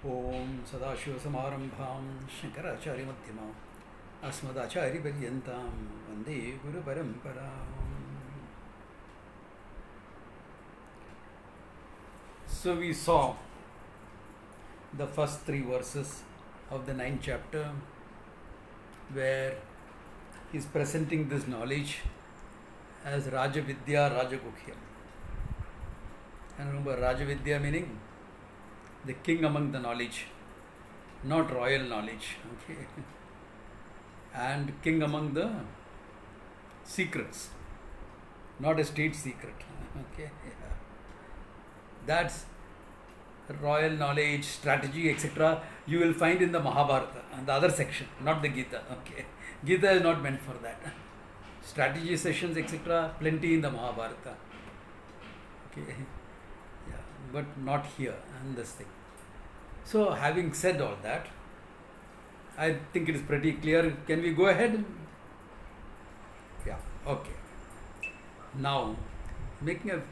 ओम सदाशिवसमारंभां शंकराचार्यमध्यमाम् अस्मदाचार्यपर्यन्तां वन्दे गुरुपरम्पराम्. So we saw the first three verses of the ninth chapter where he is presenting this knowledge as Rajavidya Rajaguhyam. And remember, Rajavidya meaning the king among the knowledge, not royal knowledge, okay? And king among the secrets, not a state secret, okay? Yeah. That's royal knowledge, strategy, etc. You will find in the Mahabharata, the other section, not the Gita, okay? Gita is not meant for that. Strategy sessions, etc., plenty in the Mahabharata, okay? Yeah, but not here and this thing. So, having said all that, I think it is pretty clear. Can we go ahead? Yeah, okay. Now, making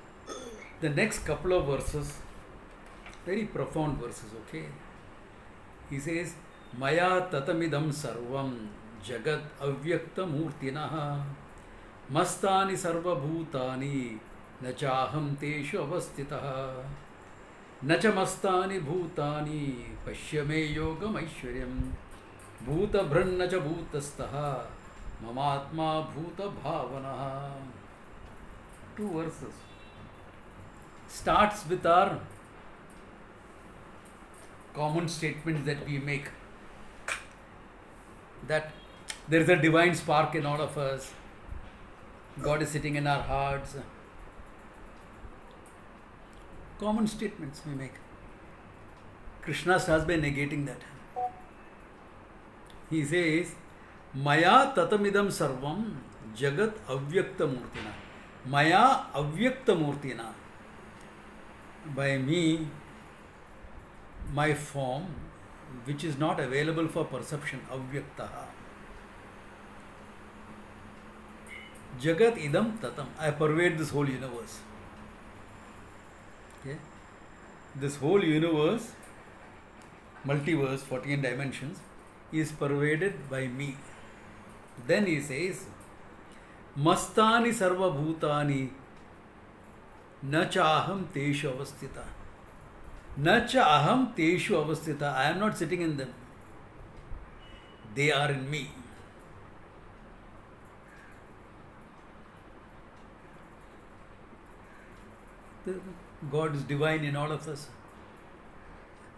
the next couple of verses, very profound verses, okay? He says, Maya tatamidam sarvam jagat avyakta murtinaha mastani sarva bhutani nachaham teshu avastitaha nacha mastani bhutani pashyame yogam aishwaryam bhuta bhrannacha bhutastaha mamatma bhuta bhavanaha. Two verses. Starts with our common statements that we make, that there is a divine spark in all of us, God is sitting in our hearts. Common statements we make. Krishna starts by negating that. He says, Maya tatamidam sarvam jagat avyakta murtina. Maya avyakta murtina. By me, my form, which is not available for perception, avyaktaha. Jagat idam tatam. I pervade this whole universe. Okay? This whole universe, multiverse, 14 dimensions, is pervaded by me. Then he says, Mastani sarva bhutani na chaham teshu avastita. Na chaham teshu avastita. I am not sitting in them. They are in me. God is divine in all of us.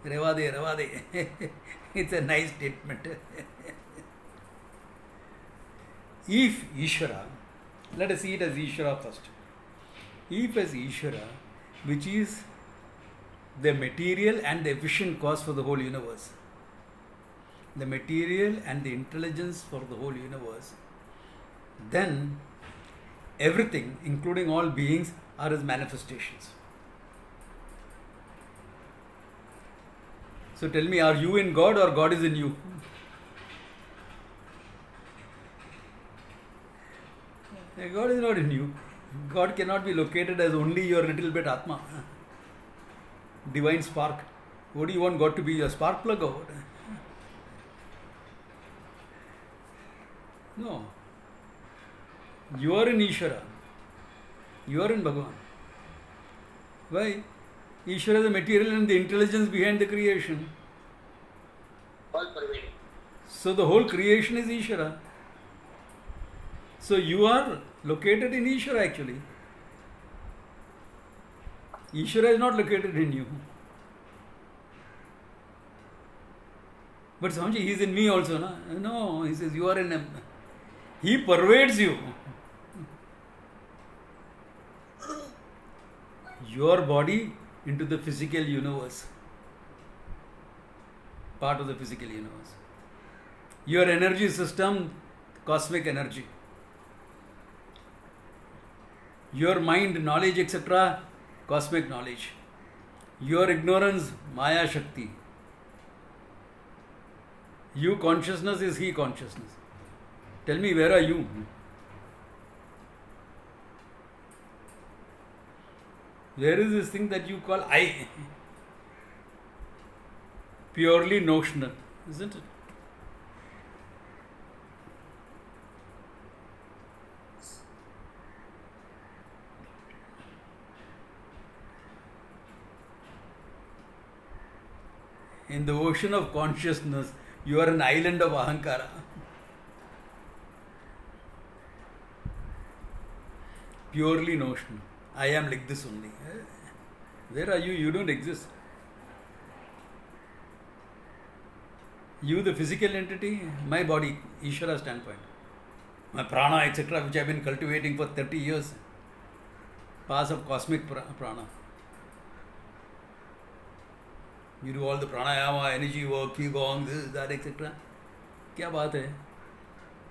Revade, Revade. It's a nice statement. If Ishvara, let us see it as Ishvara first. If as Ishvara, which is the material and the efficient cause for the whole universe, the material and the intelligence for the whole universe, then everything, including all beings, are his manifestations. So tell me, are you in God or God is in you? God is not in you. God cannot be located as only your little bit Atma. Divine spark. What do you want God to be? Your spark plug or what? No. You are in Ishvara. You are in Bhagavan. Why? Ishvara is the material and the intelligence behind the creation. All pervading. So the whole creation is Ishvara. So you are located in Ishvara actually. Ishvara is not located in you. But Swamiji, he is in me also, na? No, he says you are in him. He pervades you. Your body into the physical universe. Part of the physical universe. Your energy system, cosmic energy. Your mind, knowledge, etc., cosmic knowledge. Your ignorance, Maya Shakti. You consciousness is he consciousness. Tell me, where are you? Where is this thing that you call I? Purely notional, isn't it? In the ocean of consciousness, you are an island of ahankara. Purely notional. I am like this only. Where are you? You don't exist. You, the physical entity, my body, Ishvara standpoint. My prana, etc., which I have been cultivating for 30 years. Path of cosmic prana. You do all the pranayama, energy work, qigong, this, that, etc. Kya baat hai?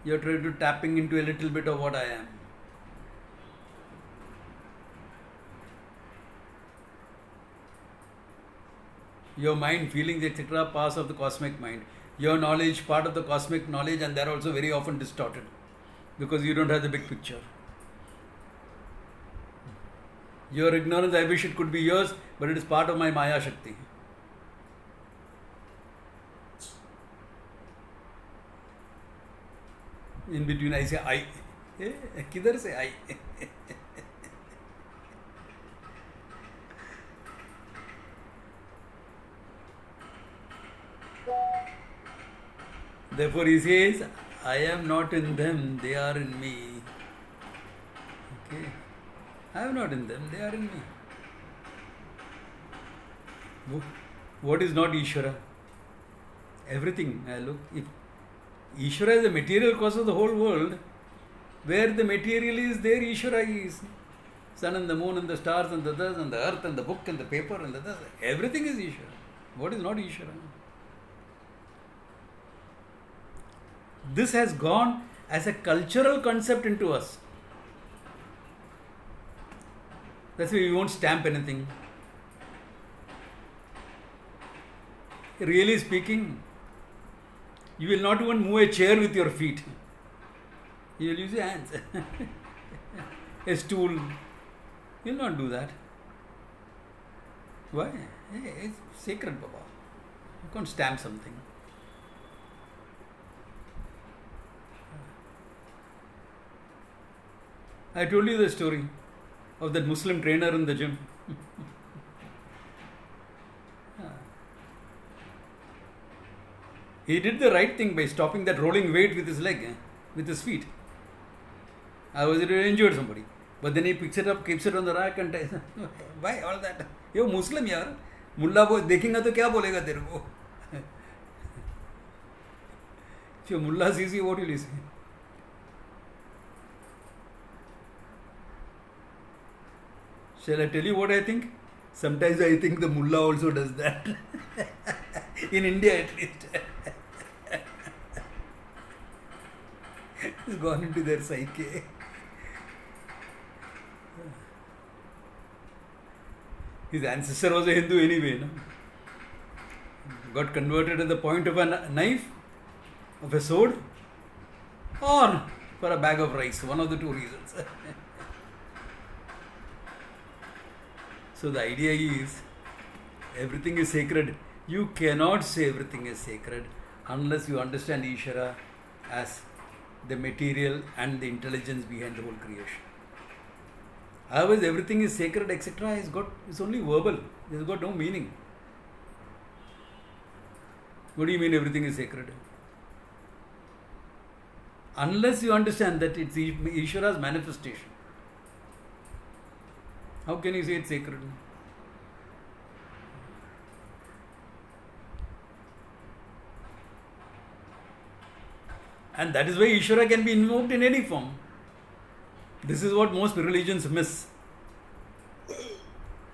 You are trying to tapping into a little bit of what I am. Your mind, feelings, etc., pass of the cosmic mind. Your knowledge, part of the cosmic knowledge, and they are also very often distorted because you don't have the big picture. Your ignorance, I wish it could be yours, but it is part of my Maya Shakti. In between, I say I. Kidhar se I? Therefore, he says, I am not in them, they are in me. Okay. I am not in them, they are in me. What is not Ishvara? Everything. Look, if Ishvara is the material cause of the whole world, where the material is, there Ishvara is. Sun and the moon and the stars and the this and the earth and the book and the paper and the this. Everything is Ishvara. What is not Ishvara? This has gone as a cultural concept into us. That's why we won't stamp anything. Really speaking, you will not even move a chair with your feet. You will use your hands. A stool. You will not do that. Why? Hey, it's sacred, Baba. You can't stamp something. I told you the story of that Muslim trainer in the gym. He did the right thing by stopping that rolling weight with his leg, with his feet. I was injured somebody. But then he picks it up, keeps it on the rack and why all that? You're Muslim, yaar. Mullah देखेगा तो क्या बोलेगा तेरे को? If your mullah sees you, what will he say? Shall I tell you what I think? Sometimes I think the mullah also does that. In India at least. It's gone into their psyche. His ancestor was a Hindu anyway, no? Got converted at the point of a knife, of a sword, or for a bag of rice. One of the two reasons. So the idea is, everything is sacred. You cannot say everything is sacred unless you understand Ishvara as the material and the intelligence behind the whole creation. Otherwise, everything is sacred, etc. It's only verbal. It has got no meaning. What do you mean everything is sacred? Unless you understand that it's Ishvara's manifestation. How can you say it's sacred? And that is why Ishvara can be invoked in any form. This is what most religions miss.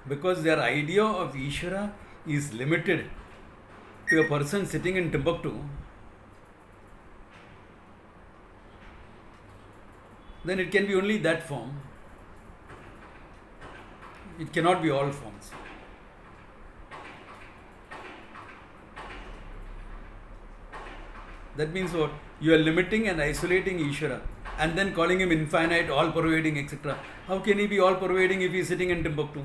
Because their idea of Ishvara is limited to a person sitting in Timbuktu. Then it can be only that form. It cannot be all forms. That means what? You are limiting and isolating Ishvara and then calling him infinite, all-pervading, etc. How can he be all-pervading if he is sitting in Timbuktu?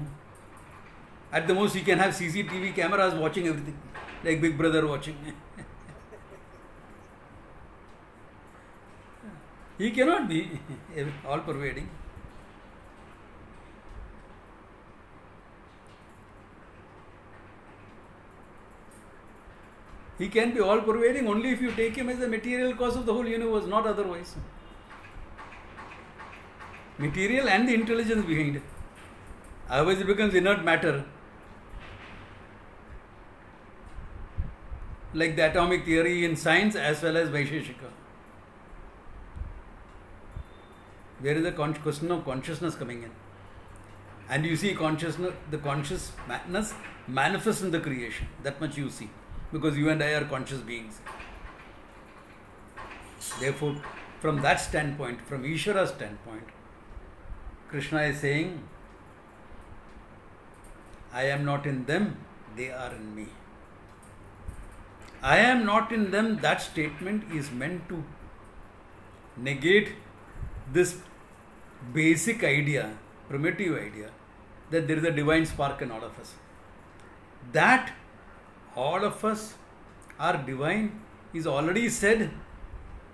At the most, he can have CCTV cameras watching everything. like Big Brother watching. He cannot be all pervading. He can be all pervading only if you take him as the material cause of the whole universe, not otherwise. Material and the intelligence behind it. Otherwise it becomes inert matter. Like the atomic theory in science as well as Vaisheshika. Where is the question of consciousness coming in? And you see consciousness, the consciousness manifests in the creation. That much you see. Because you and I are conscious beings. Therefore, from that standpoint, from Ishvara's standpoint, Krishna is saying, I am not in them, they are in me. I am not in them, that statement is meant to negate this basic idea, primitive idea, that there is a divine spark in all of us. That all of us are divine is already said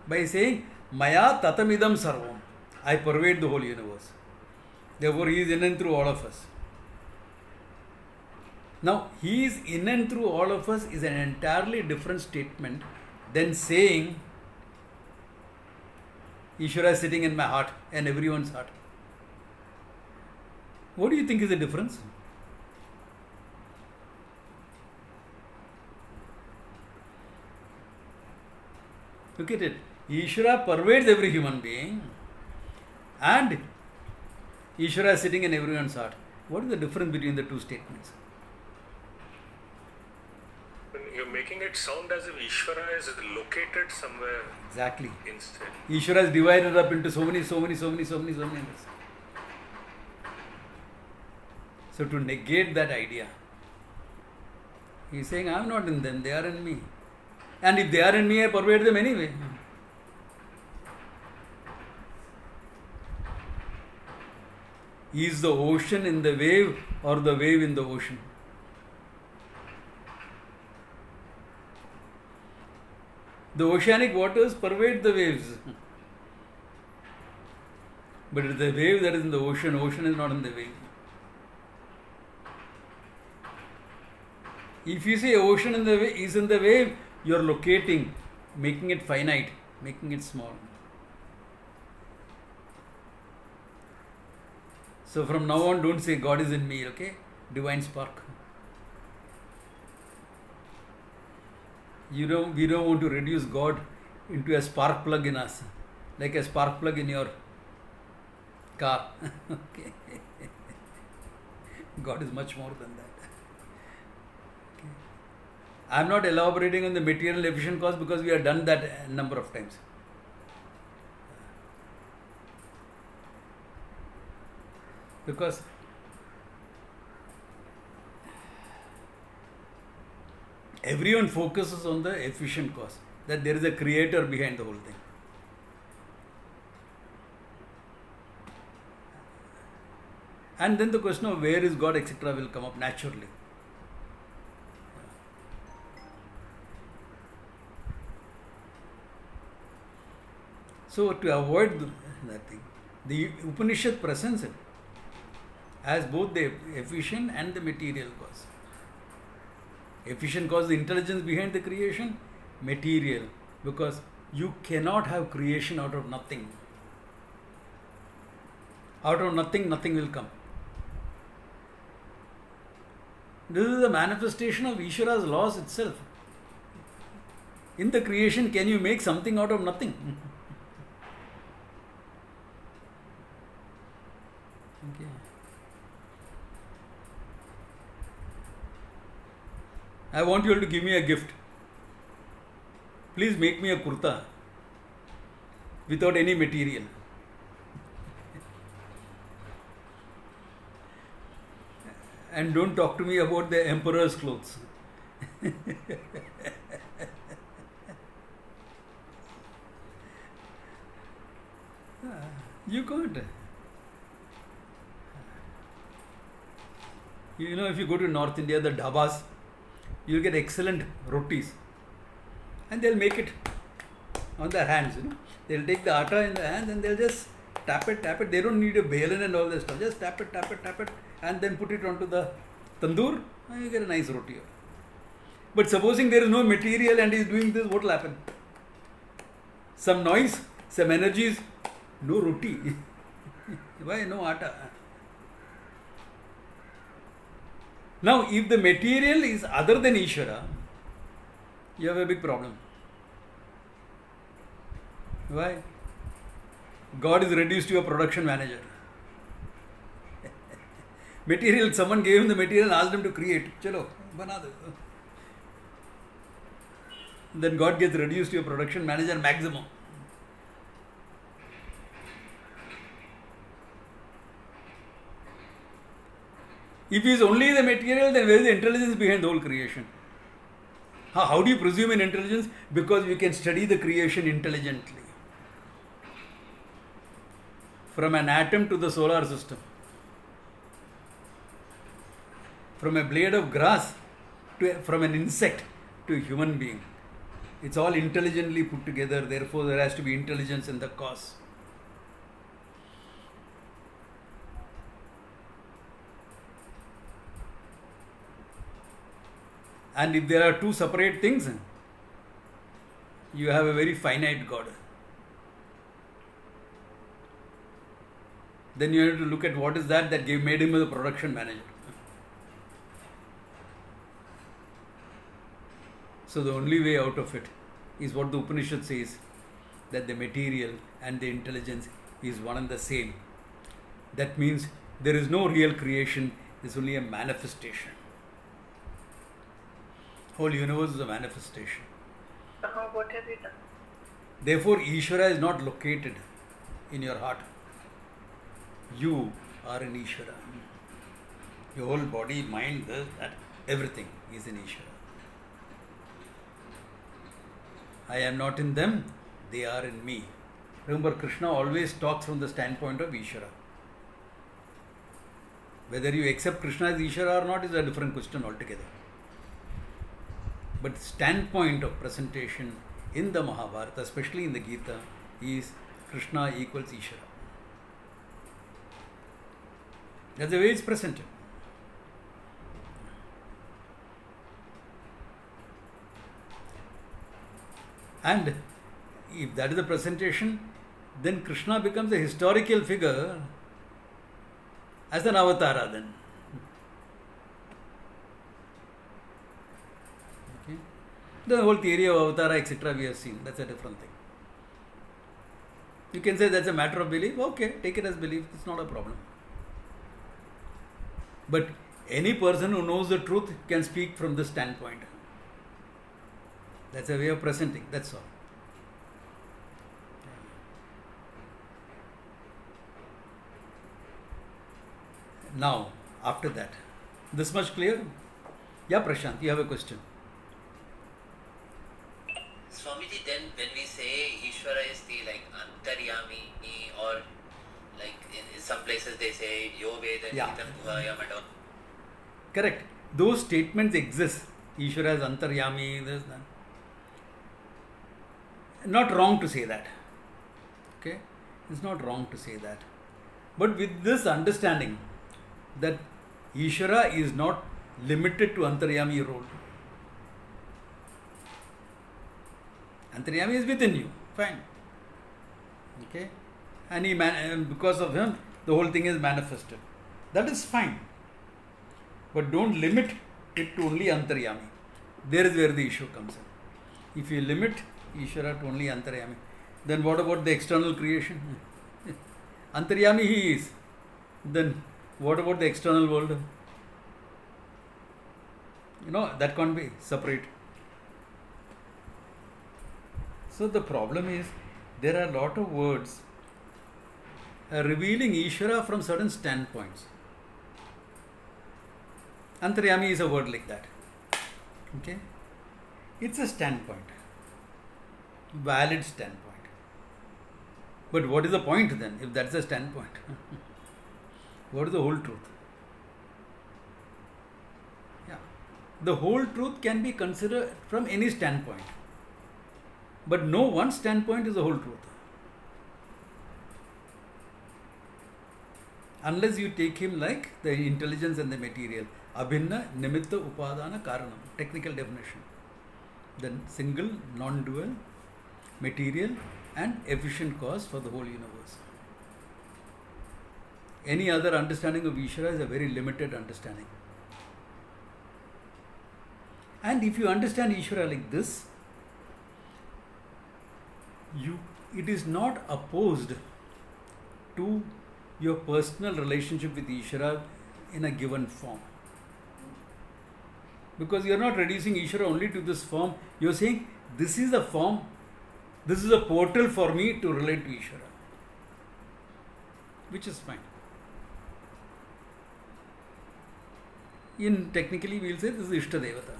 by saying, Maya tatamidam sarvam. I pervade the whole universe. Therefore, he is in and through all of us. Now, he is in and through all of us is an entirely different statement than saying, Ishvara is sitting in my heart and everyone's heart. What do you think is the difference? Look at it. Ishvara pervades every human being and Ishvara is sitting in everyone's heart. What is the difference between the two statements? You're making it sound as if Ishvara is located somewhere. Exactly. Instead. Ishvara is divided up into so many. So to negate that idea, he is saying, I am not in them, they are in me. And if they are in me, I pervade them anyway. Is the ocean in the wave or the wave in the ocean? The oceanic waters pervade the waves. But it is the wave that is in the ocean. Ocean is not in the wave. If you say ocean is in the wave, you are locating, making it finite, making it small. So from now on, don't say God is in me, okay? Divine spark. We don't want to reduce God into a spark plug in us, like a spark plug in your car. Okay. God is much more than that. Okay. I am not elaborating on the material efficient cause because we have done that a number of times. Because everyone focuses on the efficient cause, that there is a creator behind the whole thing. And then the question of where is God, etc., will come up naturally. So to avoid that thing, the Upanishad presents it as both the efficient and the material cause. Efficient cause, the intelligence behind the creation. Material, because you cannot have creation out of nothing. Out of nothing, nothing will come. This is the manifestation of Ishvara's laws itself. In the creation, can you make something out of nothing? Okay. I want you all to give me a gift. Please make me a kurta without any material. And don't talk to me about the emperor's clothes. You can't. You know, if you go to North India, the dhabas, you'll get excellent rotis. And they'll make it on their hands, They'll take the atta in the hands and they'll just tap it. They don't need a balin and all this stuff. Just tap it, and then put it onto the tandoor, and you get a nice roti. But supposing there is no material and he's doing this, what will happen? Some noise, some energies, no roti. Why no atta? Now, if the material is other than Ishvara, you have a big problem. Why? God is reduced to a production manager. Material, someone gave him the material and asked him to create. Chalo, bana do. Then God gets reduced to a production manager maximum. If he is only the material, then where is the intelligence behind the whole creation? How do you presume in intelligence? Because we can study the creation intelligently. From an atom to the solar system. From a blade of grass, from an insect to a human being. It's all intelligently put together, therefore there has to be intelligence in the cause. And if there are two separate things, you have a very finite God. Then you have to look at what is that made him the production manager. So the only way out of it is what the Upanishad says, that the material and the intelligence is one and the same. That means there is no real creation, there is only a manifestation. Whole universe is a manifestation. What have you done? Therefore, Ishvara is not located in your heart. You are in Ishvara. Your whole body, mind, this, that, everything is in Ishvara. I am not in them, they are in me. Remember, Krishna always talks from the standpoint of Ishvara. Whether you accept Krishna as Ishvara or not is a different question altogether. But standpoint of presentation in the Mahabharata, especially in the Gita, is Krishna equals Ishvara. That's the way it's presented. And if that is the presentation, then Krishna becomes a historical figure as an avatara then. Okay. The whole theory of avatara, etc. we have seen. That's a different thing. You can say that's a matter of belief. Okay, take it as belief. It's not a problem. But any person who knows the truth can speak from this standpoint. That's a way of presenting. That's all. Now, after that, this much clear? Yeah, Prashant, you have a question. Swamiji, then when we say Ishvara is the Antaryami, or in some places they say Yo Veda Nitam Guhayam and all. Correct. Those statements exist. Ishvara is Antaryami, this, that. Not wrong to say that. Okay? It's not wrong to say that. But with this understanding that Ishvara is not limited to Antaryami role. Antaryami is within you. Fine. Okay? And because of him, the whole thing is manifested. That is fine. But don't limit it to only Antaryami. There is where the issue comes in. If you limit Ishvara to only Antaryami, then what about the external creation? Antaryami he is. Then what about the external world? That can't be separate. So the problem is, there are a lot of words revealing Ishvara from certain standpoints. Antaryami is a word like that. Okay? It's a standpoint. Valid standpoint. But what is the point then, if that's a standpoint? What is the whole truth? Yeah. The whole truth can be considered from any standpoint. But no one standpoint is the whole truth. Unless you take him like the intelligence and the material. Abhinna nimitta upadana karanam. Technical definition. The single, non-dual, material and efficient cause for the whole universe. Any other understanding of Ishvara is a very limited understanding. And if you understand Ishvara like this, it is not opposed to your personal relationship with Ishvara in a given form. Because you are not reducing Ishvara only to this form. You are saying, this is a form, this is a portal for me to relate to Ishvara. Which is fine. Technically we will say this is Ishta Devata.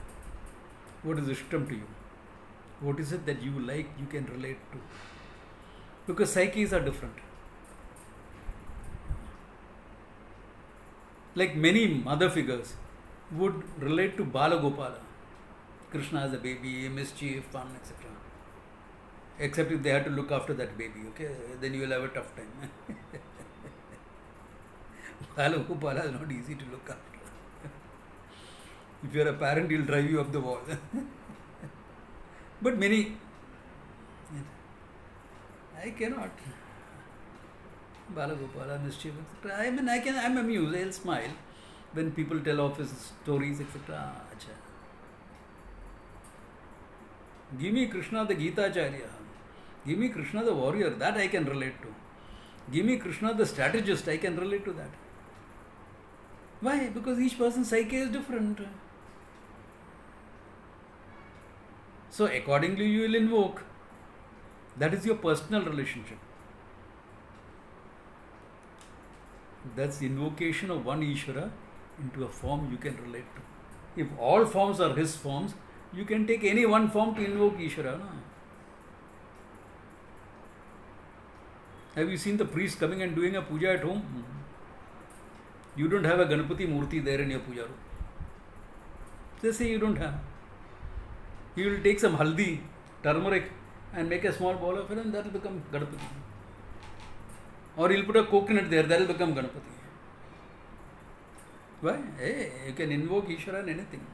What is Ishtam to you? What is it that you like, you can relate to? Because psyches are different. Like many mother figures would relate to Bala Gopala. Krishna as a baby, mischief, fun, etc. Except if they had to look after that baby, okay? Then you will have a tough time. Bala Gopala is not easy to look after. If you are a parent, he will drive you up the wall. But many, I cannot. Bala Gopala, mischief, etc. I mean, I'm amused, I'll smile when people tell of his stories, etc. Give me Krishna the Gita Acharya. Give me Krishna the warrior, that I can relate to. Give me Krishna the strategist, I can relate to that. Why? Because each person's psyche is different. So accordingly you will invoke. That is your personal relationship. That's invocation of one Ishvara into a form you can relate to. If all forms are his forms, you can take any one form to invoke Ishvara. No? Have you seen the priest coming and doing a puja at home? You don't have a Ganapati Murti there in your puja room. Just say you don't have. He will take some haldi, turmeric, and make a small ball of it, and that will become Ganapati. Or he'll put a coconut there, that will become Ganapati. Why? Hey, you can invoke Ishvara in anything.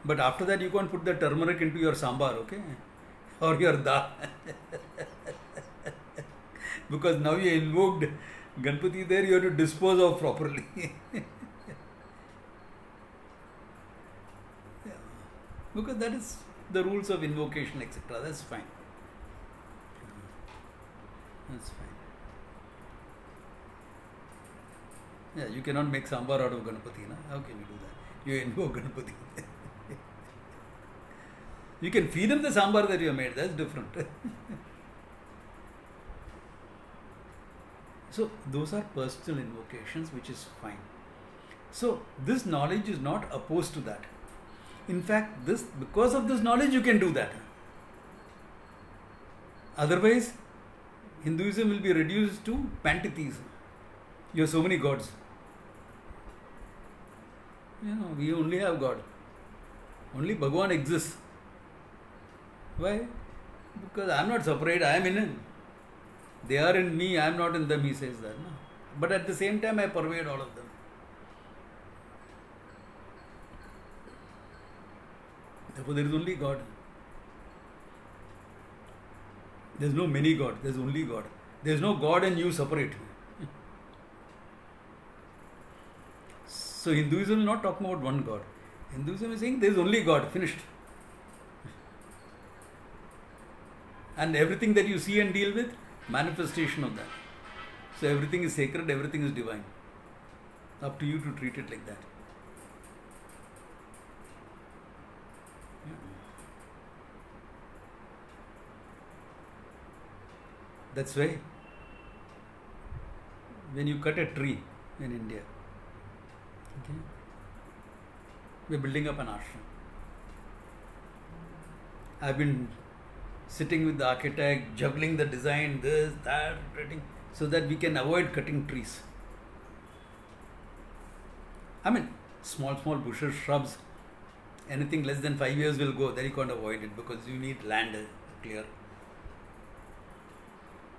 But after that, you can't put the turmeric into your sambar, okay? Or your dal. Because now you invoked Ganpati there, you have to dispose of properly. Yeah. Because that is the rules of invocation, etc. That's fine. That's fine. Yeah, you cannot make sambar out of Ganpati, na? How can you do that? You invoke Ganpati. You can feed him the sambar that you have made, that's different. So, those are personal invocations, which is fine. So, this knowledge is not opposed to that. In fact, because of this knowledge, you can do that. Otherwise, Hinduism will be reduced to pantheism. You have so many gods. We only have God. Only Bhagwan exists. Why? Because I am not separate, I am in him. They are in me, I am not in them, he says that. No? But at the same time, I pervade all of them. Therefore, there is only God. There is no many God, there is only God. There is no God and you separate. So, Hinduism is not talking about one God. Hinduism is saying there is only God, finished. And everything that you see and deal with, manifestation of that. So everything is sacred, everything is divine. Up to you to treat it like that. Yeah. That's why when you cut a tree in India, okay, we're building up an ashram. I've been sitting with the architect, juggling the design, this, that, so that we can avoid cutting trees. I mean, small bushes, shrubs, anything less than 5 years will go. Then you can't avoid it because you need land clear.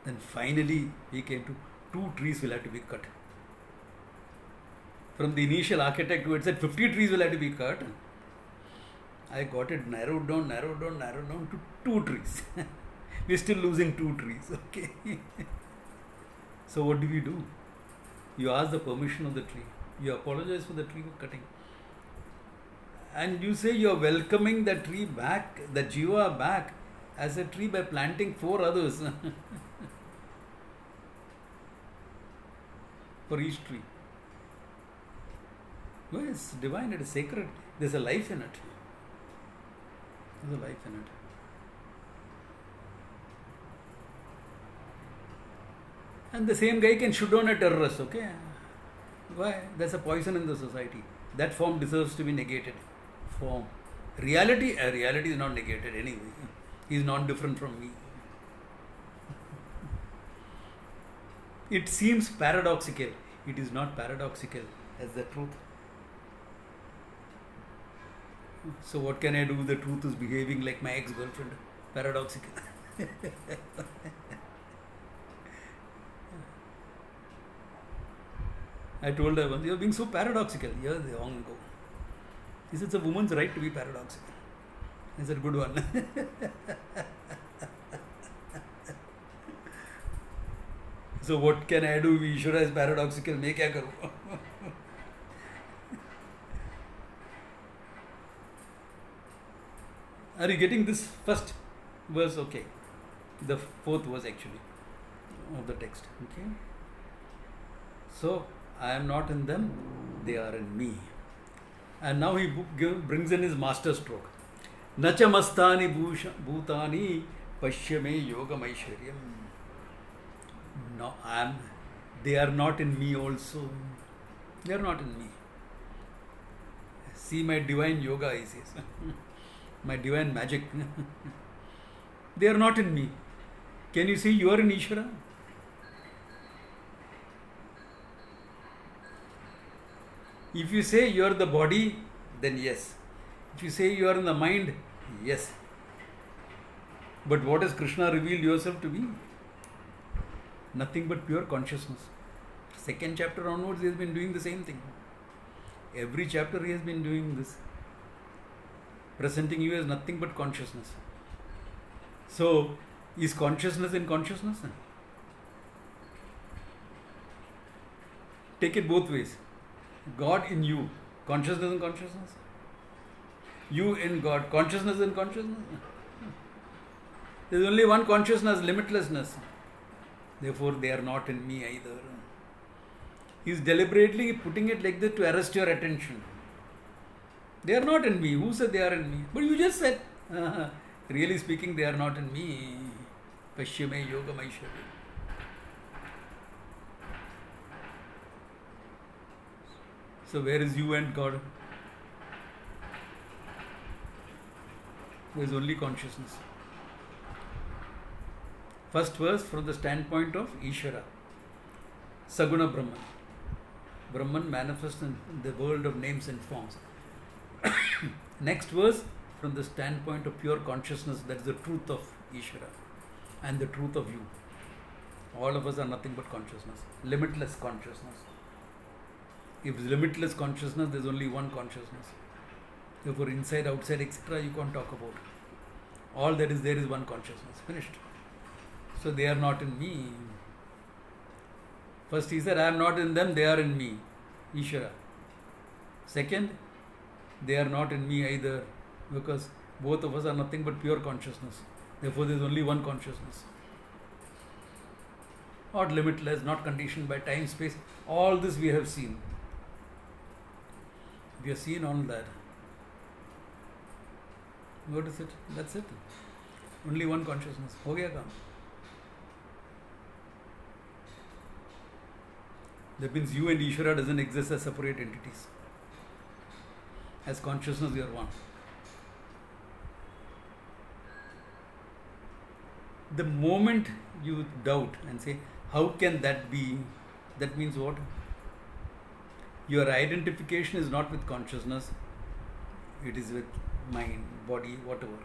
Then finally we came to 2 trees will have to be cut. From the initial architect who had said 50 trees will have to be cut, I got it narrowed down to 2 trees. We're still losing 2 trees, okay? So what do we do? You ask the permission of the tree. You apologize for the tree for cutting. And you say you are welcoming the tree back, the jiva back as a tree by planting 4 others for each tree. Well, it's divine, it is sacred. There's a life in it. There's a life in it. And the same guy can shoot down a terrorist, okay? Why? There's a poison in the society. That form deserves to be negated. Form. Reality is not negated anyway. He is not different from me. It seems paradoxical. It is not paradoxical as the truth. So what can I do? The truth is behaving like my ex-girlfriend. Paradoxical. I told her once, you're being so paradoxical. Yes, long ago. He said, it's a woman's right to be paradoxical. I said, good one. So what can I do? Ishvara is paradoxical. Main kya karu? Are you getting this first verse? Okay. The 4th verse actually of the text. Okay. So, I am not in them, they are in me. And now he brings in his master stroke. Nachamastani bhutani pashyame yogam aishwaryam. No, they are not in me also. They are not in me. See my divine yoga, he says. My divine magic. They are not in me. Can you see you are in Ishvara? If you say you are the body, then yes. If you say you are in the mind, yes. But what has Krishna revealed yourself to be? Nothing but pure consciousness. 2nd chapter onwards, he has been doing the same thing. Every chapter he has been doing this. Presenting you as nothing but consciousness. So, is consciousness in consciousness? Take it both ways. God in you, consciousness in consciousness. You in God, consciousness in consciousness. There is only one consciousness, limitlessness. Therefore, they are not in me either. He is deliberately putting it like this to arrest your attention. They are not in me. Who said they are in me? But you just said, really speaking, they are not in me. Pashyame yogam aishwaryam. So where is you and God? There is only consciousness. First verse from the standpoint of Ishvara. Saguna Brahman. Brahman manifests in the world of names and forms. Next verse from the standpoint of pure consciousness, that is the truth of Ishvara and the truth of you. All of us are nothing but consciousness. Limitless consciousness. If it's limitless consciousness, there is only one consciousness. Therefore, inside, outside, etc., you can't talk about. All that is there is one consciousness. Finished. So they are not in me. First he said, I am not in them, they are in me. Ishvara. Second, they are not in me either, because both of us are nothing but pure consciousness. Therefore, there is only one consciousness. Not limitless, not conditioned by time, space. All this we have seen. We have seen all that. What is it? That's it. Only one consciousness. Ho gaya kaam. That means you and Ishvara doesn't exist as separate entities. As consciousness, you are one. The moment you doubt and say, how can that be? That means what? Your identification is not with consciousness, it is with mind, body, whatever.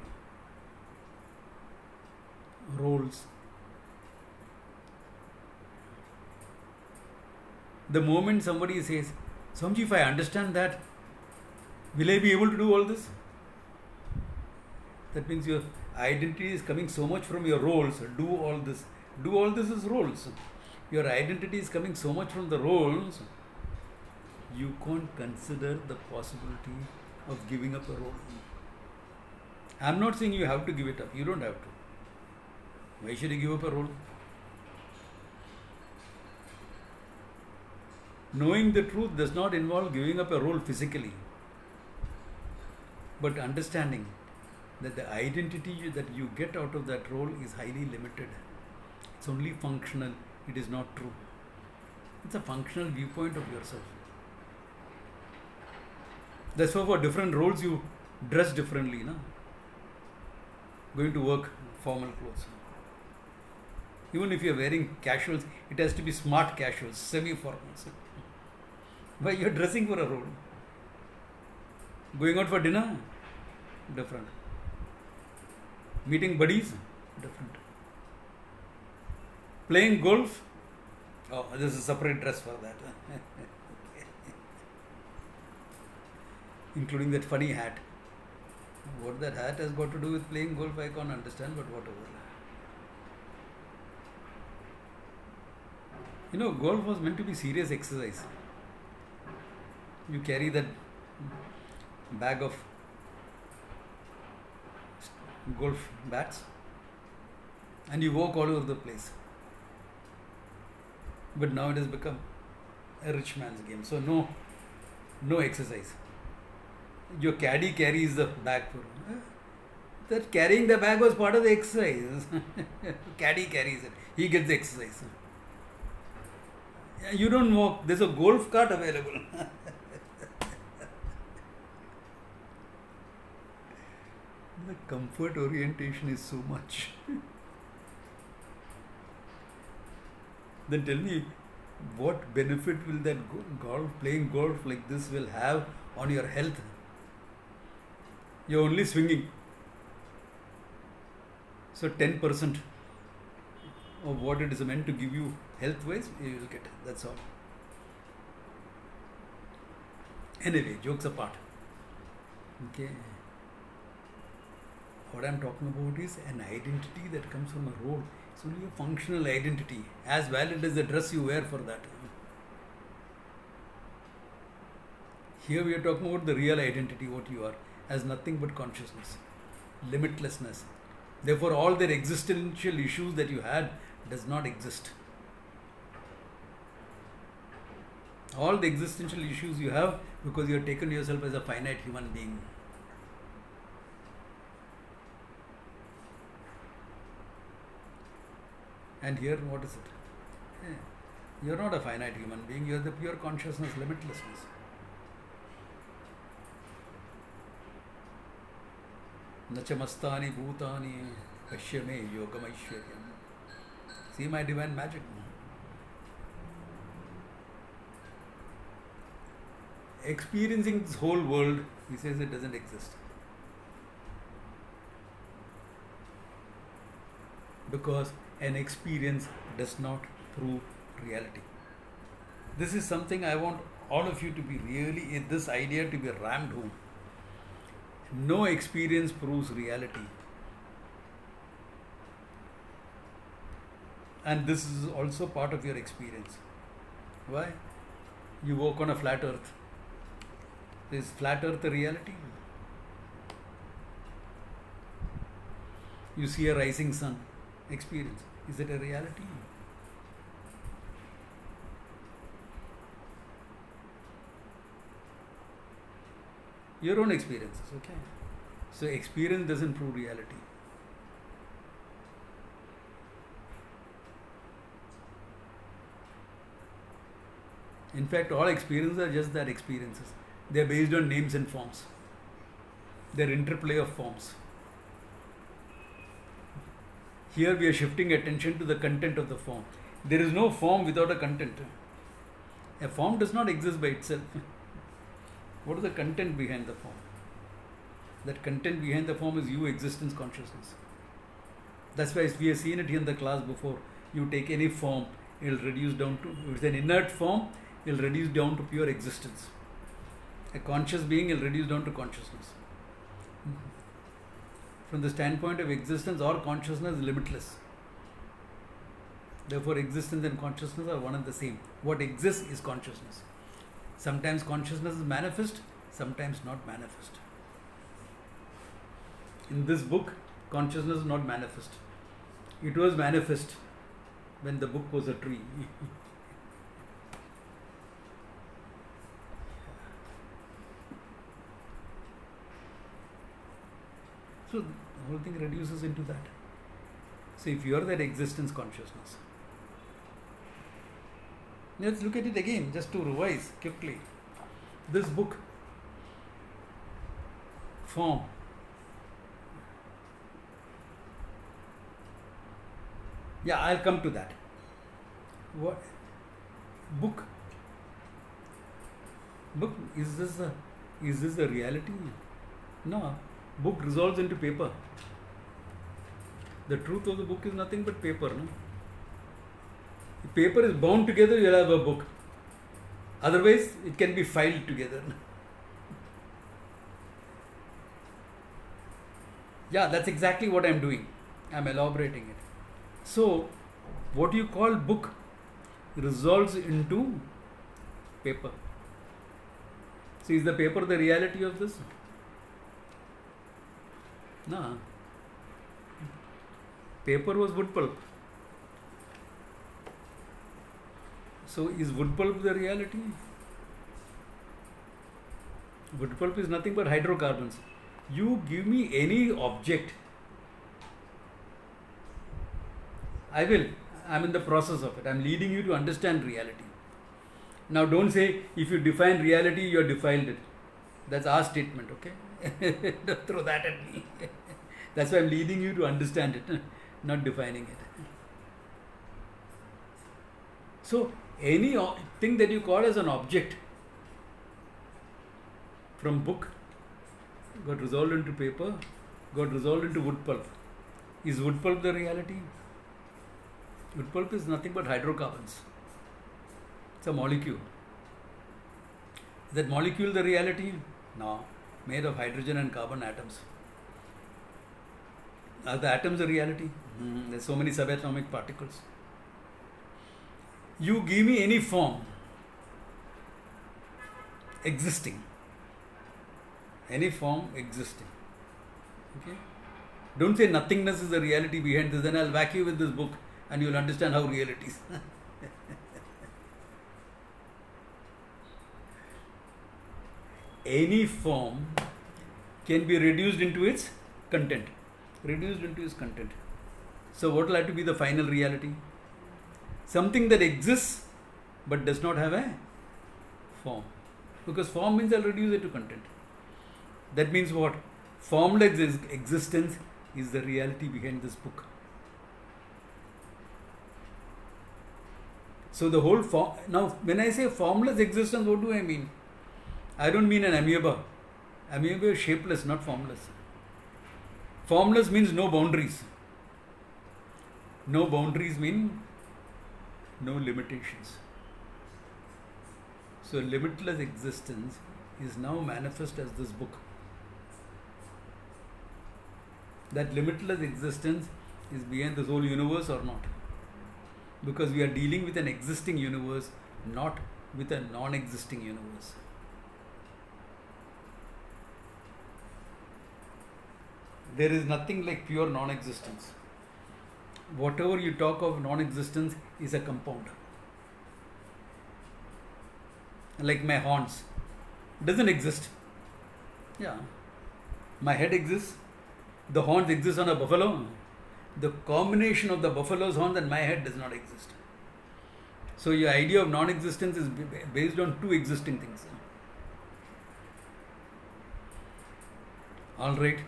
Roles. The moment somebody says, Swamiji, if I understand that, will I be able to do all this? That means your identity is coming so much from your roles. Do all this. Do all this is roles. Your identity is coming so much from the roles, you can't consider the possibility of giving up a role. I'm not saying you have to give it up. You don't have to. Why should you give up a role? Knowing the truth does not involve giving up a role physically, but understanding that the identity that you get out of that role is highly limited. It's only functional. It is not true. It's a functional viewpoint of yourself. That's why for different roles you dress differently. No? Going to work, formal clothes. Even if you're wearing casuals, it has to be smart casuals, semi-formals. Why you're dressing for a role? Going out for dinner? Different. Meeting buddies? Different. Playing golf? Oh, there's a separate dress for that. Including that funny hat. What that hat has got to do with playing golf, I can't understand, but whatever. You know, golf was meant to be serious exercise. You carry that bag of golf bats and you walk all over the place. But now it has become a rich man's game. So no exercise. Your caddy carries the bag for that. Carrying the bag was part of the exercise. Caddy carries it. He gets the exercise. You don't walk. There's a golf cart available. The comfort orientation is so much. Then tell me, what benefit will that playing golf like this will have on your health? You're only swinging. So 10% of what it is meant to give you health-wise, you will get. That's all. Anyway, jokes apart. Okay. What I'm talking about is an identity that comes from a role. It's only a functional identity, as valid as the dress you wear for that. Here we are talking about the real identity, what you are, as nothing but consciousness, limitlessness. Therefore, all the existential issues that you had does not exist. All the existential issues you have because you have taken yourself as a finite human being. And here, what is it? You're not a finite human being, you're the pure consciousness, limitlessness. Nachamastani bhutani pashyame yogamaishwaryam. See my divine magic. Experiencing this whole world, he says it doesn't exist. Because an experience does not prove reality. This is something I want all of you to be really, this idea to be rammed home. No experience proves reality. And this is also part of your experience. Why? You walk on a flat earth. Is flat earth a reality? You see a rising sun. Experience. Is it a reality? Your own experiences, okay? So experience doesn't prove reality. In fact, all experiences are just that, experiences. They are based on names and forms. They are interplay of forms. Here we are shifting attention to the content of the form. There is no form without a content. A form does not exist by itself. What is the content behind the form? That content behind the form is you, existence, consciousness. That's why we have seen it here in the class before. You take any form, it will reduce down to, if it's an inert form, it will reduce down to pure existence. A conscious being will reduce down to consciousness. From the standpoint of existence or consciousness is limitless. Therefore, existence and consciousness are one and the same. What exists is consciousness. Sometimes consciousness is manifest, sometimes not manifest. In this book, consciousness is not manifest. It was manifest when the book was a tree. So the whole thing reduces into that. So if you are that existence consciousness, let's look at it again, just to revise quickly. This book, form. Yeah, I'll come to that. What book? Book, is this a reality? No. Book resolves into paper. The truth of the book is nothing but paper. No? If paper is bound together, you'll have a book. Otherwise, it can be filed together. Yeah, that's exactly what I'm doing. I'm elaborating it. So, what you call book resolves into paper. So, is the paper the reality of this? No. Paper was wood pulp. So, is wood pulp the reality? Wood pulp is nothing but hydrocarbons. You give me any object, I will. I'm in the process of it. I'm leading you to understand reality. Now, don't say if you define reality, you have defiled it. That's our statement, okay? Don't throw that at me. That's why I'm leading you to understand it, not defining it. So, any thing that you call as an object from book got resolved into paper, got resolved into wood pulp. Is wood pulp the reality? Wood pulp is nothing but hydrocarbons. It's a molecule. Is that molecule the reality? No. Made of hydrogen and carbon atoms. Are the atoms the reality? There's so many subatomic particles. You give me any form existing. Any form existing. Okay? Don't say nothingness is the reality behind this, then I'll whack you with this book and you'll understand how real it is. Any form can be reduced into its content. Reduced into its content. So what will have to be the final reality? Something that exists but does not have a form. Because form means I'll reduce it to content. That means what? Formless existence is the reality behind this book. So the whole form, now when I say formless existence, what do I mean? I don't mean an amoeba. Amoeba is shapeless, not formless. Formless means no boundaries. No boundaries mean no limitations. So limitless existence is now manifest as this book. That limitless existence is beyond this whole universe or not? Because we are dealing with an existing universe, not with a non-existing universe. There is nothing like pure non-existence. Whatever you talk of non-existence is a compound. Like my horns. Doesn't exist. Yeah. My head exists. The horns exist on a buffalo. The combination of the buffalo's horns and my head does not exist. So your idea of non-existence is based on two existing things. Alright.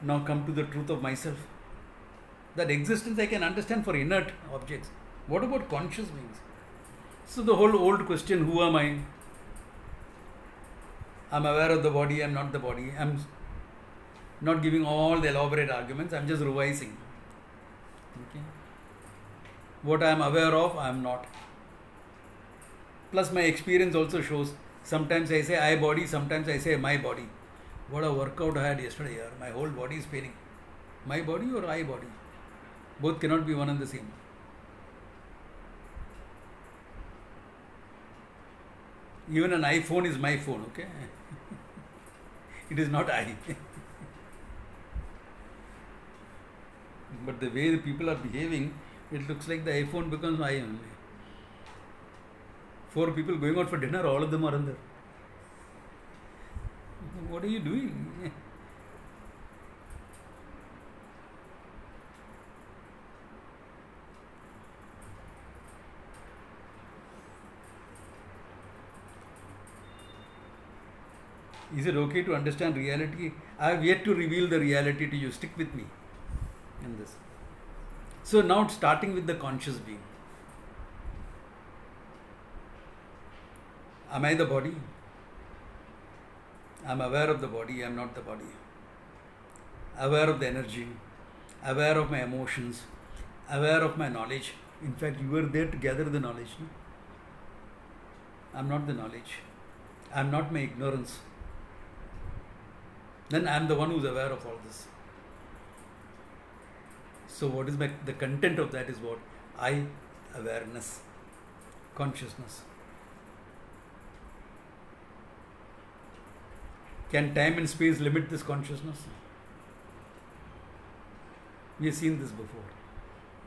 Now come to the truth of myself. That existence I can understand for inert objects. What about conscious beings? So the whole old question, who am I? I'm aware of the body, I'm not the body. I'm not giving all the elaborate arguments, I'm just revising. Okay. What I am aware of, I am not. Plus my experience also shows, sometimes I say I body, sometimes I say my body. What a workout I had yesterday here. My whole body is paining. My body or I body? Both cannot be one and the same. Even an iPhone is my phone, okay? It is not I. But the way the people are behaving, it looks like the iPhone becomes I only. 4 people going out for dinner, all of them are under. What are you doing? Is it okay to understand reality? I have yet to reveal the reality to you. Stick with me in this. So now starting with the conscious being. Am I the body? I am aware of the body, I am not the body. Aware of the energy, aware of my emotions, aware of my knowledge. In fact, you were there to gather the knowledge. No? I am not the knowledge. I am not my ignorance. Then I am the one who is aware of all this. So what is the content of that is what? I, awareness, consciousness. Can time and space limit this consciousness? We have seen this before.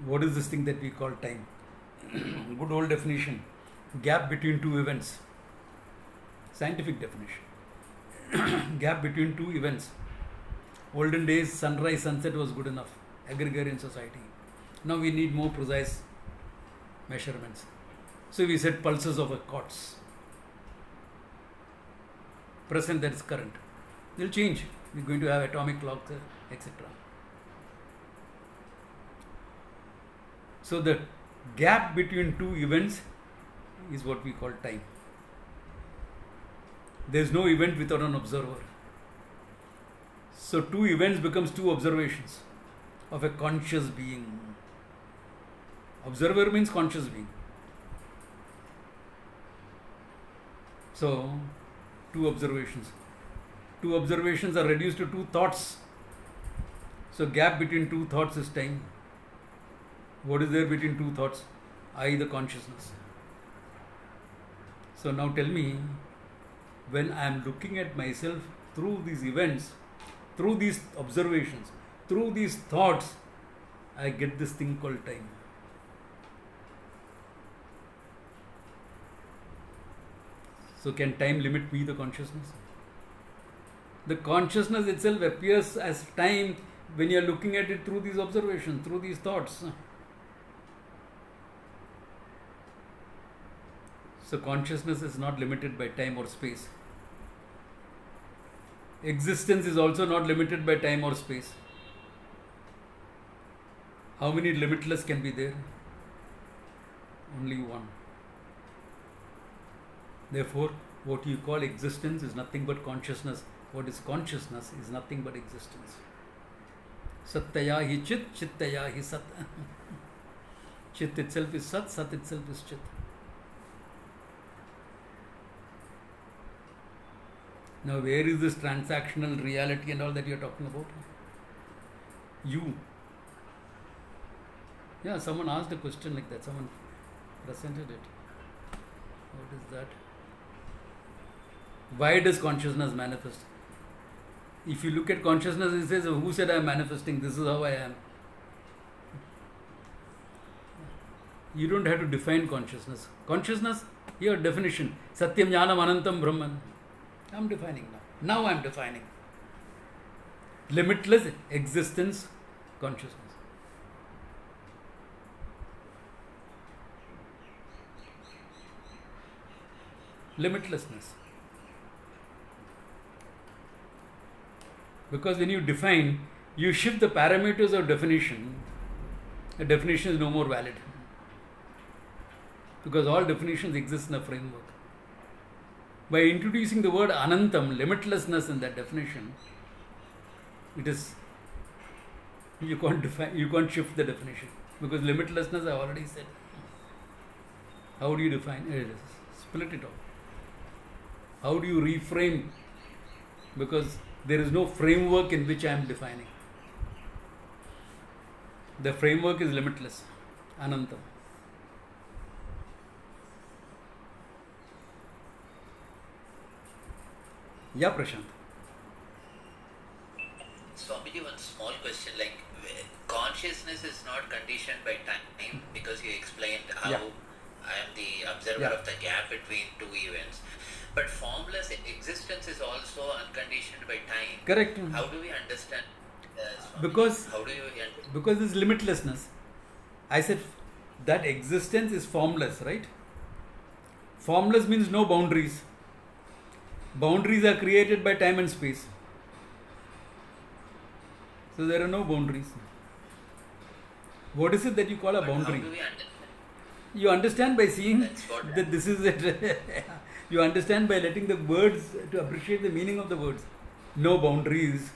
What is this thing that we call time? Good old definition. Gap between two events. Scientific definition. Gap between two events. Olden days, sunrise, sunset was good enough. Agrarian society. Now we need more precise measurements. So we set pulses of a quartz. Present, that is current. They will change. We are going to have atomic clocks, etc. So the gap between two events is what we call time. There is no event without an observer. So two events becomes two observations of a conscious being. Observer means conscious being. So two observations. Two observations are reduced to two thoughts. So gap between two thoughts is time. What is there between two thoughts? I, the consciousness. So now tell me, when I am looking at myself through these events, through these observations, through these thoughts, I get this thing called time. So can time limit me, the consciousness? The consciousness itself appears as time when you are looking at it through these observations, through these thoughts. So consciousness is not limited by time or space. Existence is also not limited by time or space. How many limitless can be there? Only one. Therefore, what you call existence is nothing but consciousness. What is consciousness is nothing but existence. Sattaya hi chit, chittaya hi sat. Chit itself is sat, sat itself is chit. Now, where is this transactional reality and all that you are talking about? You. Yeah, someone asked a question like that. Someone presented it. What is that? Why does consciousness manifest? If you look at consciousness, it says, who said I am manifesting? This is how I am. You don't have to define consciousness. Consciousness, your definition. Satyam Jnanam Anantam Brahman. I am defining now. Now I am defining. Limitless existence, consciousness. Limitlessness. Because when you define, you shift the parameters of definition, the definition is no more valid. because all definitions exist in a framework. By introducing the word anantam, limitlessness in that definition, it is, you can't shift the definition, because limitlessness I already said. How do you define it? Split it off. How do you reframe? Because there is no framework in which I am defining. The framework is limitless, anantam. Yeah, Prashant. Swamiji, one small question, like consciousness is not conditioned by time, because you explained how I am the observer of the gap between two events. But formless existence is also unconditioned by time. Correct. How do we understand? Because how do you understand? Because it's limitlessness. I said that existence is formless, right? Formless means no boundaries. Boundaries are created by time and space. So there are no boundaries. What is it that you call a boundary? How do we understand? You understand by seeing that this is it. You understand by letting the words, to appreciate the meaning of the words. No boundaries.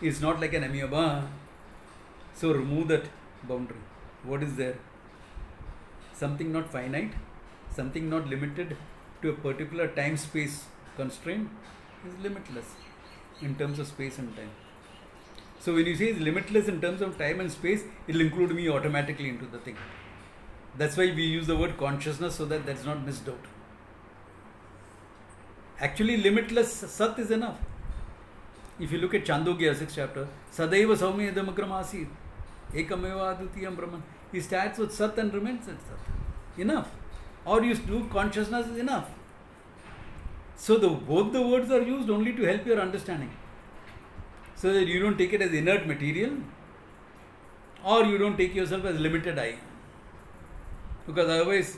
It's not like an amoeba. So remove that boundary. What is there? Something not finite, something not limited to a particular time-space constraint is limitless in terms of space and time. So when you say it's limitless in terms of time and space, it will include me automatically into the thing. That's why we use the word consciousness, so that that's not missed out. Actually, limitless Sat is enough. If you look at Chandogya, 6th chapter, Sadaiva Saumya Damagram Asit, Ekameva Adutiyam Brahman. He starts with Sat and remains at Sat. Enough. Or you do consciousness is enough. So both the words are used only to help your understanding. So that you don't take it as inert material, or you don't take yourself as limited I. Because otherwise,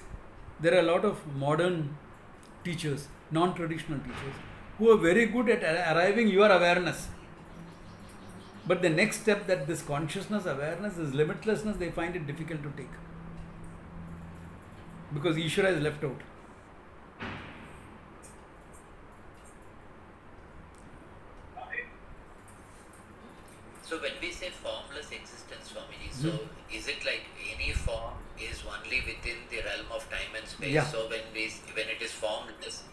there are a lot of modern teachers, non-traditional teachers, who are very good at arriving your awareness. But the next step, that this consciousness, awareness, is limitlessness, they find it difficult to take. Because Ishvara is left out. So when we say formless existence, Swamiji, so is it like any form is only within the realm of time and space? Yeah. So when it is formless,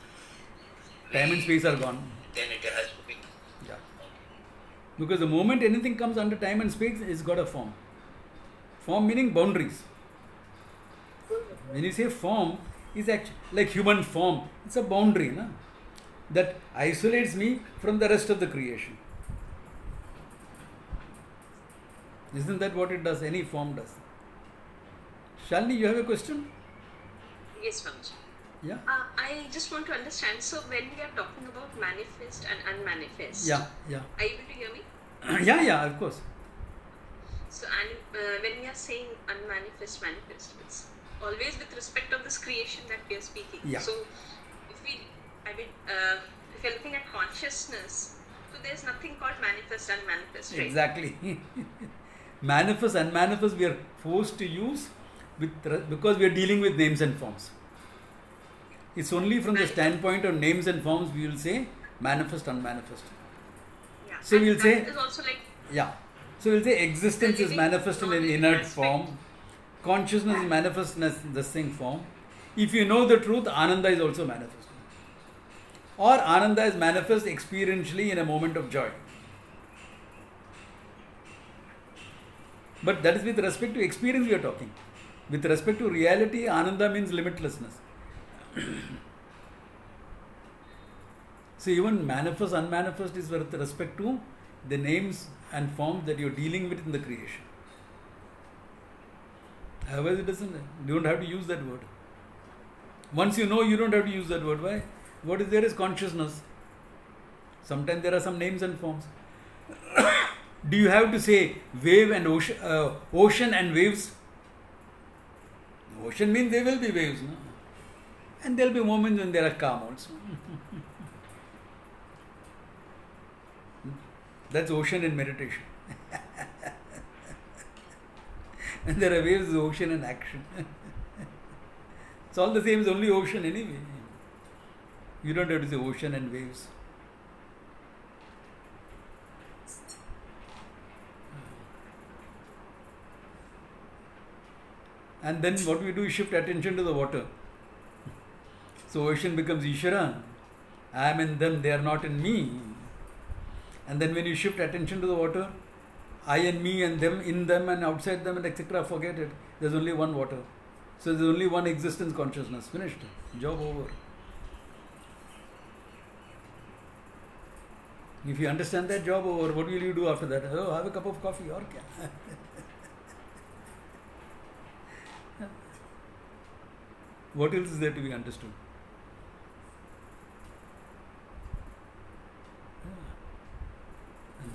Time and space are gone. Then it has to be. Yeah. Because the moment anything comes under time and space, it's got a form. Form meaning boundaries. When you say form, is actually like human form. It's a boundary, na? That isolates me from the rest of the creation. Isn't that what it does? Any form does. Shalini, you have a question? Yes, Swamiji. Yeah? I just want to understand. So when we are talking about manifest and unmanifest, Yeah. are you able to hear me? Yeah, of course. So when we are saying unmanifest, manifest, it's always with respect of this creation that we are speaking. Yeah. So if you're looking at consciousness, so there's nothing called manifest, unmanifest, right? Exactly. Manifest, unmanifest, we are forced to use because we are dealing with names and forms. It's only from the standpoint of names and forms we will say manifest, unmanifest. Yeah. So And we'll say, that is also like, yeah. So we'll say existence is manifest in an inert form. Consciousness is manifest in the same form. If you know the truth, Ananda is also manifest. Or Ananda is manifest experientially in a moment of joy. But that is with respect to experience we are talking. With respect to reality, Ananda means limitlessness. So even manifest, unmanifest is with respect to the names and forms that you are dealing with in the creation. Otherwise it doesn't, you don't have to use that word. Once you know, you don't have to use that word. Why? What is there is consciousness. Sometimes there are some names and forms. Do you have to say wave and ocean and waves? Ocean means there will be waves, no? And there will be moments when there are calm also. That's ocean in meditation. And there are waves, ocean in action. It's all the same, it's only ocean anyway. You don't have to say ocean and waves. And then what we do is shift attention to the water. So ocean becomes Ishvara. I am in them, they are not in me. And then when you shift attention to the water, I and me and them, in them and outside them and etc., forget it. There's only one water. So there's only one existence consciousness. Finished. Job over. If you understand that, job over. What will you do after that? Oh, have a cup of coffee or kya? What else is there to be understood?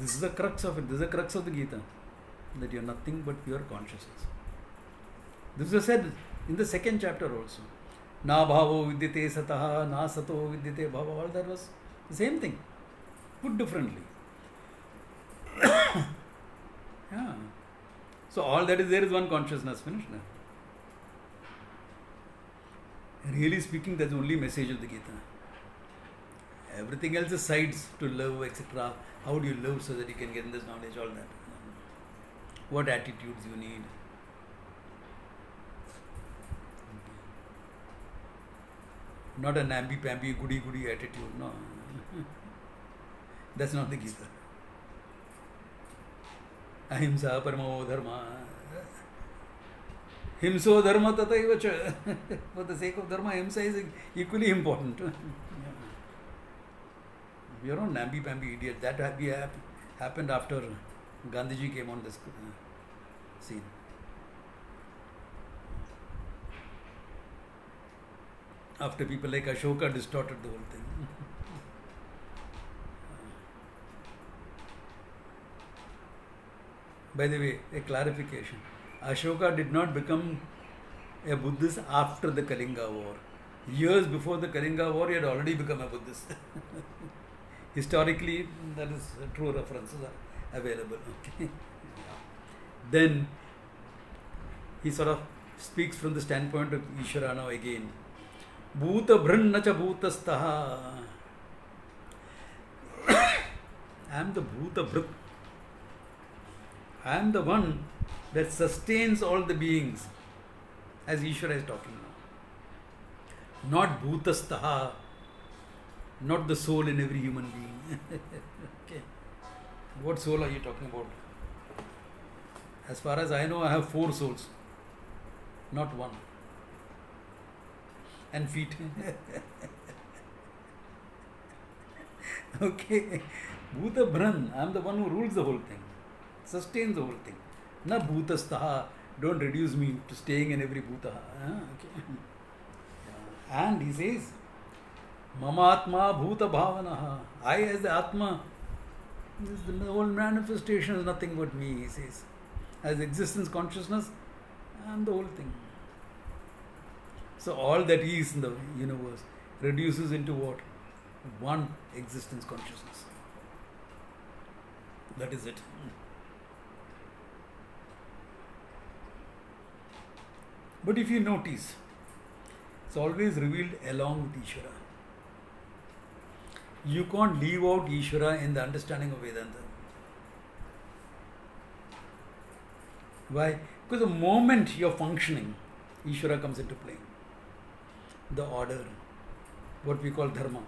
This is the crux of it. This is the crux of the Gita. That you are nothing but pure consciousness. This was said in the second chapter also. Na bhavo vidyate sataha, na sato vidyate bhava. All that was the same thing, put differently. Yeah. So all that is there is one consciousness. Finished now. Really speaking, that's the only message of the Gita. Everything else is sides to love, etc. How do you love so that you can get this knowledge, all that. What attitudes you need. Not a namby-pamby, goody-goody attitude, no. That's not the Gita. Ahimsa paramo dharma. Himso dharma tataiva cha. For the sake of dharma, himsa is equally important. You're not namby-pamby idiot. That happened after Gandhiji came on the scene. After people like Ashoka distorted the whole thing. By the way, a clarification. Ashoka did not become a Buddhist after the Kalinga War. Years before the Kalinga War, he had already become a Buddhist. Historically, that is true references are available. Okay. Then he sort of speaks from the standpoint of Ishvara now again. Bhuta bhrannacha bhutastaha. I am the Bhuta Bhrit. I am the one that sustains all the beings, as Ishvara is talking now. Not bhutastaha, not the soul in every human being. Okay. What soul are you talking about? As far as I know, I have 4 souls, not 1. And feet. Okay. Bhuta Bhran, I am the one who rules the whole thing, sustains the whole thing. Na bhutastaha, don't reduce me to staying in every bhuta. Okay. And he says, Mama Atma Bhuta Bhavanaha. I as the Atma, the whole manifestation is nothing but me, he says. As existence consciousness, I am the whole thing. So all that is in the universe reduces into what? One existence consciousness. That is it. But if you notice, it's always revealed along with Ishvara. You can't leave out Ishvara in the understanding of Vedanta. Why? Because the moment you're functioning, Ishvara comes into play. The order, what we call dharma.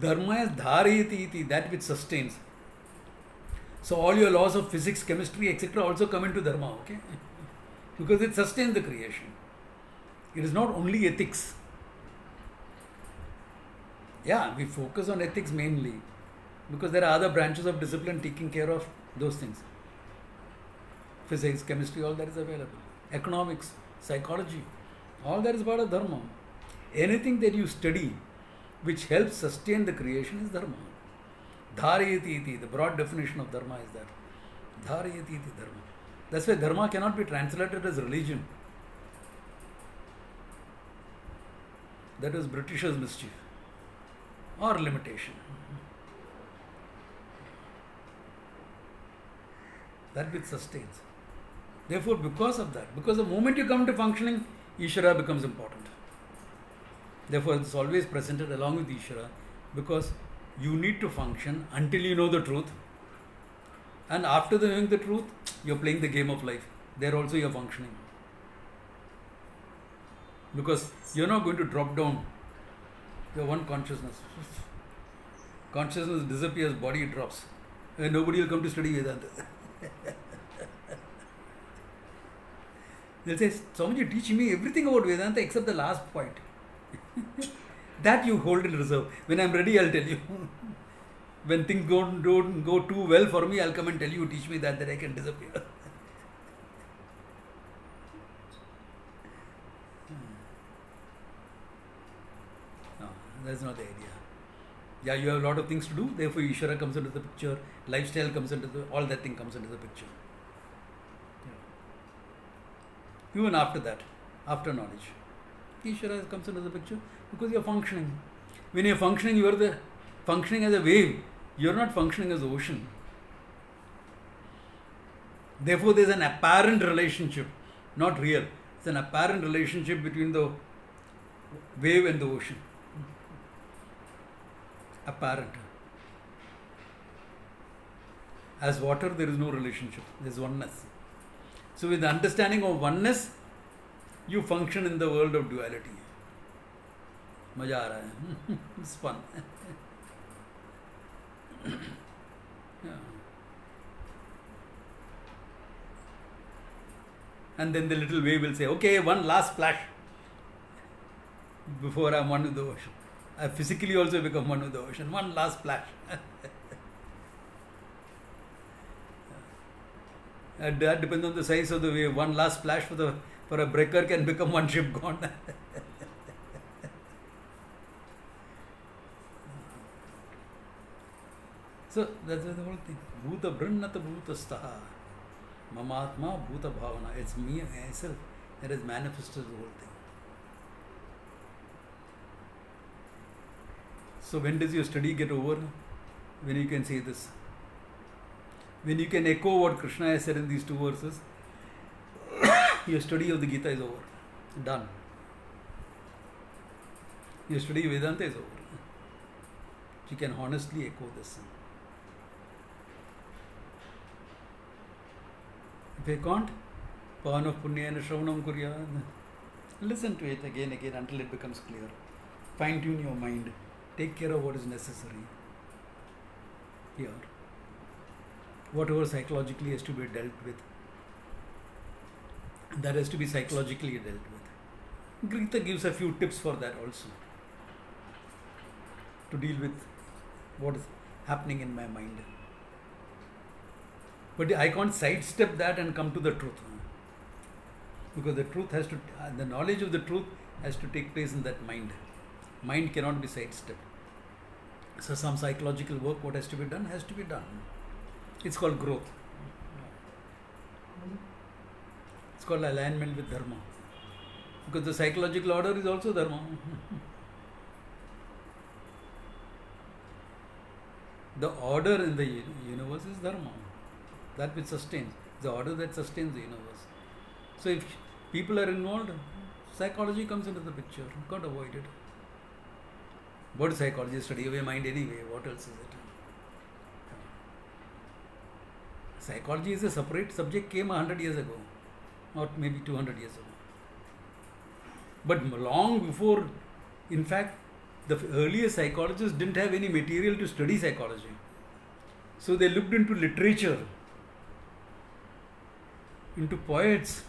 Dharma is dharayati iti, that which sustains. So all your laws of physics, chemistry, etc. also come into dharma, okay? Because it sustains the creation. It is not only ethics. Yeah, we focus on ethics mainly because there are other branches of discipline taking care of those things. Physics, chemistry, all that is available. Economics, psychology, all that is part of dharma. Anything that you study which helps sustain the creation is dharma. Dharayati iti, the broad definition of dharma is that. Dharayati iti dharma. That's why dharma cannot be translated as religion. That was Britishers' mischief or limitation. That which sustains. Therefore, because of that, because the moment you come to functioning, Ishvara becomes important. Therefore, it's always presented along with Ishvara, because you need to function until you know the truth. And after knowing the truth, you're playing the game of life. There also you're functioning. Because you're not going to drop down. You're one consciousness. Consciousness disappears, body drops. And nobody will come to study Vedanta. They'll say, Swamiji, teach me everything about Vedanta except the last point. That you hold in reserve. When I'm ready, I'll tell you. When things don't go too well for me, I'll come and tell you, teach me that I can disappear. No, that's not the idea. Yeah, you have a lot of things to do, therefore Ishvara comes into the picture, lifestyle comes into all that thing comes into the picture. Yeah. Even after that, after knowledge, Ishvara comes into the picture because you are functioning. When you are functioning, you are functioning as a wave. You are not functioning as the ocean. Therefore, there is an apparent relationship, not real. It's an apparent relationship between the wave and the ocean. Apparent. As water, there is no relationship. There is oneness. So, with the understanding of oneness, you function in the world of duality. Maja aa raha hai. It's fun. Yeah. And then the little wave will say, okay, one last splash before I'm one with the ocean. I physically also become one with the ocean. One last splash. And that depends on the size of the wave. One last splash for a breaker can become one ship gone. So that's the whole thing. Bhuta brannata bhuta staha. Mamatma bhuta bhavana. It's me, myself, that has manifested the whole thing. So when does your study get over? When you can say this. When you can echo what Krishna has said in these two verses, your study of the Gita is over. Done. Your study of Vedanta is over. You can honestly echo this. If you can't, Pavanav Punyena Shravanam Kuryad. Listen to it again until it becomes clear. Fine tune your mind. Take care of what is necessary. Here. Whatever psychologically has to be dealt with, that has to be psychologically dealt with. Gita gives a few tips for that also. To deal with what is happening in my mind. But I can't sidestep that and come to the truth. Because the truth has to, the knowledge of the truth has to take place in that mind. Mind cannot be sidestepped. So some psychological work, what has to be done, has to be done. It's called growth. It's called alignment with Dharma. Because the psychological order is also Dharma. The order in the universe is Dharma. That which sustains. The order that sustains the universe. So if people are involved, psychology comes into the picture. You can't avoid it. What is psychology? Study of your mind anyway. What else is it? Psychology is a separate subject, came 100 years ago. Or maybe 200 years ago. But long before, in fact, the earlier psychologists didn't have any material to study psychology. So they looked into literature, into poets,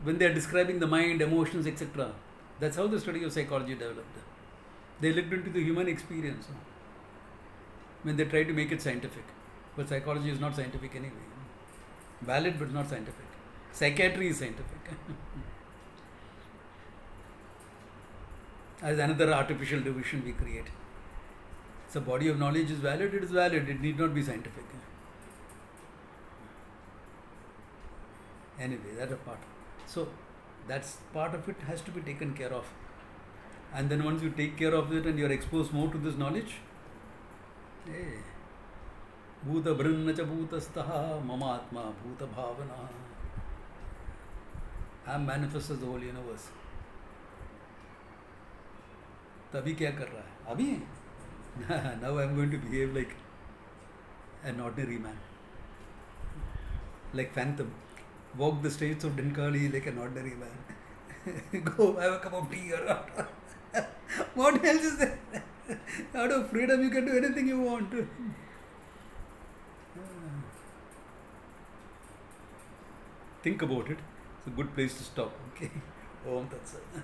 when they are describing the mind, emotions, etc. That's how the study of psychology developed. They looked into the human experience when they tried to make it scientific. But psychology is not scientific anyway. Valid but not scientific. Psychiatry is scientific. As another artificial division we create. So body of knowledge is valid, it is valid. It need not be scientific. Anyway, that's a part. So that's part of it has to be taken care of. And then once you take care of it and you are exposed more to this knowledge, hey, Bhuta Brahma cha Bhuta Staha Mamatma Bhuta Bhavana. I am manifest as the whole universe. तभी क्या कर रहा है अभी? Now I am going to behave like an ordinary man, like Phantom. Walk the streets of Dinkali like an ordinary man. Go have a cup of tea or what else is there? Out of freedom, you can do anything you want. Think about it. It's a good place to stop. Okay. Om Tat Sat.